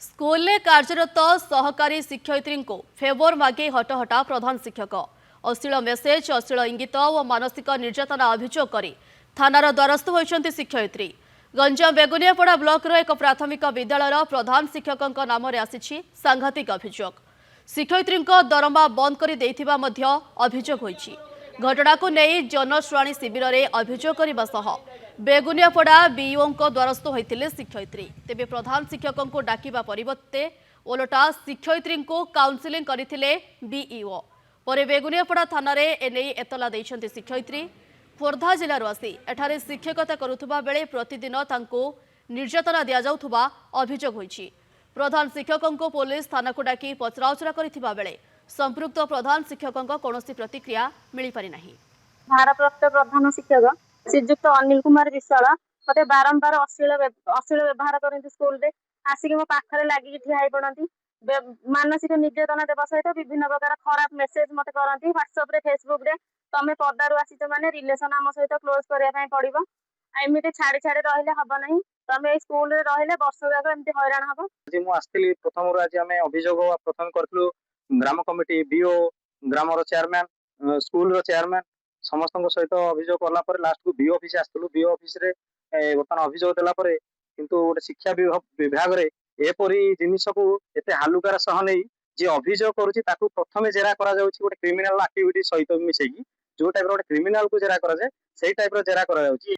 School कार्यरत सहकारी शिक्षयित्री को फेवर मागे हटहटा प्रधान शिक्षक अश्लील मेसेज अश्लील इंगित और मानसिक निर्यातना अभियोग कर थानार द्वारस्थ होती शिक्षयित्री। गंजाम बेगुनियापड़ा ब्लॉकर एक प्राथमिक विद्यालय प्रधान शिक्षक नाम आसी सांघातिक अभियोग। शिक्षयित्री दरमा बंद कर अभियोग होईछि। घटना को नहीं जनशुणाणी शिविर में अभियोग करने सह बेगुनियापड़ा बीओ द्वारस्थ होते शिक्षयित्री। तेबे प्रधान शिक्षक को डाकिबा परिवर्ते ओलटा शिक्षयित्री को काउंसिलिंग करथिले बीईओ। पर बेगुनियापड़ा थाना रे एने एतला दैछन्ति शिक्षयित्री। खोर्धा जिल्लार आसी एठारे शिक्षकता करुथुबा बेले प्रतिदिन तांको निर्यातना दिया जाउथुबा अभियोग होईछि। प्रधान शिक्षक पुलिस थाना को डाकी पचराउचरा करथिबा बेले संपृक्त प्रधान शिक्षक कौनसी प्रतिक्रिया मिल पारि नाही। भारप्राप्त प्रधान शिक्षक श्रीजुक्त अनिल कुमार विशाल मते बारंबार अश्लील व्यवहार करते स्कूल रे आसिक मो पाखरे लागिक ठिया होई पड़ती। मानसिक निर्यातना देवा सहित विभिन्न प्रकार खराब मेसेज मते करती व्हाट्सएप रे फेसबुक रे तमे पदारू आसीच माने रिलेशन आम सहित क्लोज करने पड़ो। एमती छाड़ी छाड़ी रहिले हम ना तमे स्कूल रे रहिले वर्ष जाक एमती हैरान हम। आज मु आसली प्रथम आज आम अभियोग प्रथम करूँ ग्राम कमिटी बीओ ग्रामर चेयरमैन स्कूल रो चेयरमैन समस्त सहित अभियोग कला लास्ट को बीओ ऑफिस आसलु। बीओ ऑफिस रे बर्तमान अभियोग देला किंतु गोटे शिक्षा विभाग रे एपरी जिनिस को एते हालुकार सह नहीं जे अभियोग करुछि ताकू प्रथमे जेरा करा जाउछि गोटे क्रिमिनल एक्टिविटी सहित मिसेकी जो टाइप रो क्रिमिनल को जेरा करा जाय सेही टाइप रो जेरा करा जाउछि।